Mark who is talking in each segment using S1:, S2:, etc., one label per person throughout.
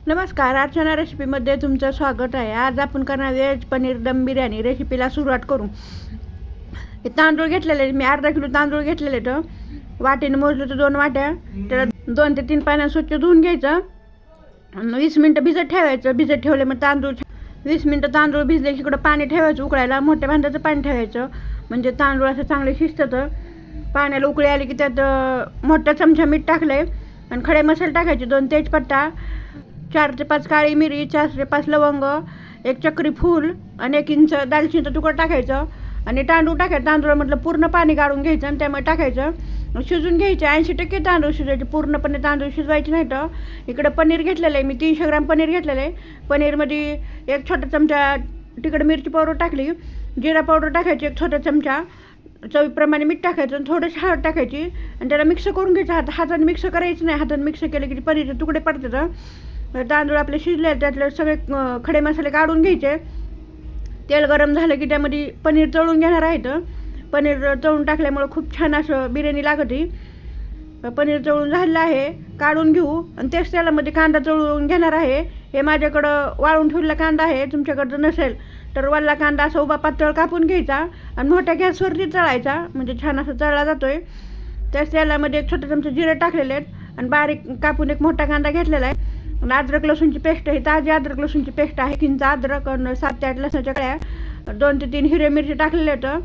S1: नमस्कार. अर्चना रेसिपीमध्ये तुमचं स्वागत आहे. आज आपण करणार व्हेज पनीर दम बिर्याणी. रेसिपीला सुरुवात करू. हे तांदूळ घेतलेले मी अर्धा किलो तांदूळ घेतलेले. तर वाटीने मोजलं तर 2 वाट्या. त्याला 2 ते 3 पाण्यात स्वच्छ धुवून घ्यायचं. 20 मिनटं भिजत ठेवायचं. भिजत ठेवले मग तांदूळ 20 मिनटं तांदूळ भिजले की इकडं पाणी ठेवायचं उकळायला. मोठ्या भांड्याचं पाणी ठेवायचं म्हणजे तांदूळ असं चांगले शिजतं. पाण्याला उकळी आली की त्यात मोठा चमचा मीठ टाकले आणि खडे मसाले टाकायचे. 2 तेजपत्ता, 4 ते 5 काळी मिरी, 4 ते 5 लवंग, 1 चक्री फूल आणि 1 इंच दालचिनीचं तुकडं टाकायचं आणि तांदूळ टाकायचं. तांदूळामधलं पूर्ण पाणी काढून घ्यायचं आणि त्यामुळे टाकायचं. शिजून घ्यायचे. 80% तांदूळ शिजायचे. पूर्णपणे तांदूळ शिजवायचे नाही. तर इकडं पनीर घेतलेलं आहे मी. 300 ग्राम पनीर घेतलेलं आहे. पनीरमध्ये 1 छोटा चमचा तिकडं मिरची पावडर टाकली. जिरा पावडर टाकायची 1 छोटा चमचा. चवीप्रमाणे मीठ टाकायचं आणि थोडंसं हळद टाकायची आणि त्याला मिक्स करून घ्यायचं. हाताने मिक्स करायचं नाही. हाताने मिक्स केलं की पनीरचे तुकडे पडतात. तांदूळ आपले शिजले त्यातले सगळे खडे मसाले काढून घ्यायचे. तेल गरम झालं की त्यामध्ये पनीर तळून घेणार आहेत. पनीर तळून टाकल्यामुळं खूप छान असं बिर्याणी लागते. पनीर तळून झालेलं आहे. काढून घेऊ आणि त्याच तेलामध्ये कांदा तळून घेणार आहे. हे माझ्याकडं वाळून ठेवलेला कांदा आहे. तुमच्याकडं नसेल तर वल्ला कांदा असा उभा पातळ कापून घ्यायचा आणि मोठ्या गॅसवरती तळायचा म्हणजे छान असं तळला जातोय. त्याच तेलामध्ये 1 छोटा चमचा जिरे टाकलेले आहेत आणि बारीक कापून 1 मोठा कांदा घेतलेला आहे. आणि अद्रक लसूणची पेस्ट आहे. ताजी अद्रक लसूणची पेस्ट आहे. किंचा अद्रक आणि 7 ते 8 लसणाच्या कळ्या, 2 ते 3 हिरव्या मिरची टाकलेले होतं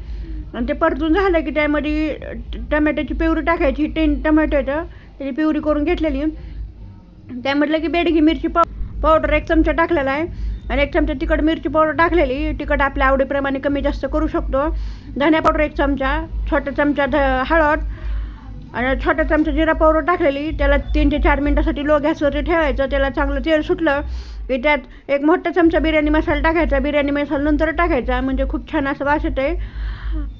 S1: आणि ते परतून झालं की त्यामध्ये टमॅटोची प्युरी टाकायची. 10 टमॅटो होतं त्याची प्युरी करून घेतलेली. त्यामधलं की बेडगी मिरची पावडर 1 चमचा टाकलेला आहे आणि 1 चमचा तिखट मिरची पावडर टाकलेली. तिखट आपल्या आवडीप्रमाणे कमी जास्त करू शकतो. धन्या पावडर 1 चमचा, छोटा चमचा हळद आणि छोटा चमचा जिरा पावडर टाकलेली. त्याला 3 ते 4 मिनटासाठी लो गॅसवरती ठेवायचं. त्याला चांगलं तेल सुटलं की त्यात 1 मोठा चमचा बिर्याणी मसाला टाकायचा. बिर्याणी मसाला नंतर टाकायचा म्हणजे खूप छान असं वास येते.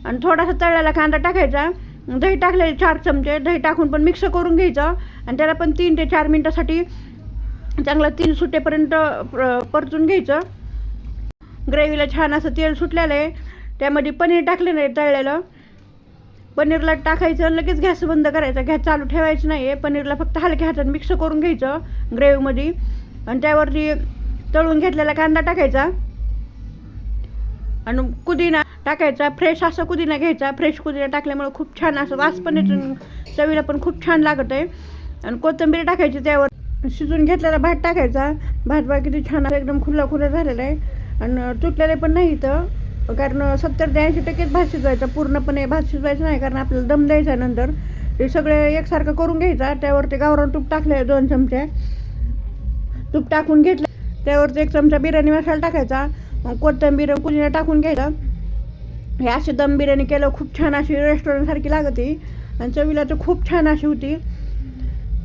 S1: आणि थोडासा तळलेला कांदा टाकायचा. दही टाकलेले 4 चमचे. दही टाकून पण मिक्स करून घ्यायचं आणि त्याला पण 3 ते 4 मिनटासाठी चांगलं तेल सुटेपर्यंत परतून घ्यायचं. ग्रेव्हीला छान असं तेल सुटलेलं आहे. त्यामध्ये पनीर टाकलेलं आहे तळलेलं. पनीरला टाकायचं लगेच गॅस बंद करायचा. गॅस चालू ठेवायचं नाही आहे. पनीरला फक्त हलक्या हातात मिक्स करून घ्यायचं ग्रेव्हीमध्ये आणि त्यावरती तळून घेतलेला कांदा टाकायचा आणि पुदिना टाकायचा. फ्रेश असं पुदिना घ्यायचा. फ्रेश पुदिना टाकल्यामुळे खूप छान असं वास पण येतो. चवीला पण खूप छान लागत आहे. आणि कोथिंबीर टाकायची. त्यावर शिजून घेतलेला भात टाकायचा. भात किती छान असं एकदम खुला झालेला आहे आणि तुटलेले पण नाही इथं. कारण 70 ते 80% भात शिजवायचा. पूर्णपणे भात शिजवायचा नाही कारण आपल्याला दम द्यायचा नंतर. ते सगळे एकसारखं करून घ्यायचा. त्यावरती गावरान तूप टाकले 2 चमचे. तूप टाकून घेतलं. त्यावरती 1 चमचा बिर्याणी मसाला टाकायचा. मग कोथिंबीर पुदिना टाकून घ्यायचा. हे अशी दम बिर्याणी केलं खूप छान अशी रेस्टॉरंटसारखी लागते आणि चवीला तर खूप छान अशी होती.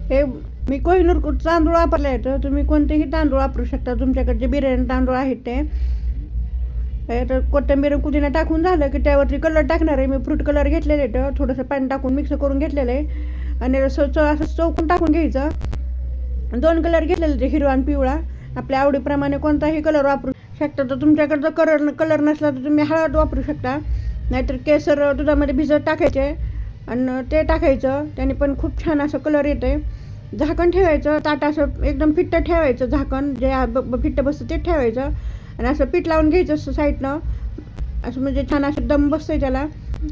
S1: हे मी कोहिनूर तांदूळ वापरले आहेत. तुम्ही कोणतेही तांदूळ वापरू शकता. तुमच्याकडे जे बिर्याणी तांदूळ आहेत ते. तर कोथिंबीर पुदिना टाकून झालं की त्यावरती कलर टाकणार आहे. मी फ्रूट कलर घेतलेले आहेत. थोडंसं पाणी टाकून मिक्स करून घेतलेलं आहे आणि असं चौकून टाकून घ्यायचं. 2 कलर घेतलेले ते हिरवा आणि पिवळा. आपल्या आवडीप्रमाणे कोणताही कलर वापरू शकता. तर तुमच्याकडं जर कलर नसला तर तुम्ही हळद वापरू शकता. नाहीतर केसर दुधामध्ये भिजत टाकायचे आणि ते टाकायचं. त्याने पण खूप छान असं कलर येते. झाकण ठेवायचं. ताट असं एकदम फिट्ट ठेवायचं. झाकण जे फिट्ट बसतं ते ठेवायचं आणि असं पीठ लावून घ्यायचं असं साईडनं. असं म्हणजे छान असं दम बसतं त्याला.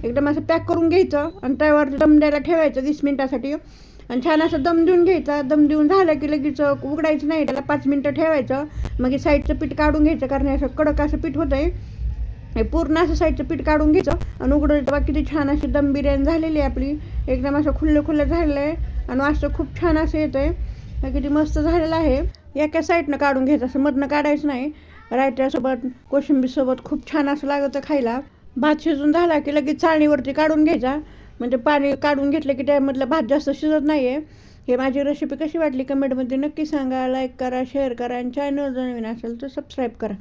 S1: एकदम असं पॅक करून घ्यायचं आणि त्यावर दम द्यायला ठेवायचं 20 मिनटासाठी आणि छान असं दम देऊन घ्यायचा. दम देऊन झालं की लगेच उघडायचं नाही. त्याला 5 मिनटं ठेवायचं. मग हे साईडचं पीठ काढून घ्यायचं कारण असं कडक असं पीठ होतं आहे. हे पूर्ण असं साईडचं पीठ काढून घ्यायचं आणि उघडायचं. बाकी किती छान अशी दम बिर्याणी झालेली आहे आपली. एकदम असं खुल्लं झालेलं आहे आणि असं खूप छान असं येतं आहे. किती मस्त झालेलं आहे. एका साईडनं काढून घ्यायचं. असं मधनं काढायचं नाही. रायत्यासोबत कोशिंबीरसोबत खूप छान असं लागतं खायला. भात शिजून झाला की लगेच चाळणीवरती काढून घ्यायचा म्हणजे पाणी काढून घेतलं की त्यामधलं भात जास्त शिजत नाही आहे. हे माझी रेसिपी कशी वाटली कमेंटमध्ये नक्की सांगा. लाईक करा, शेअर करा आणि चॅनल जर नवीन असेल तर सबस्क्राईब करा.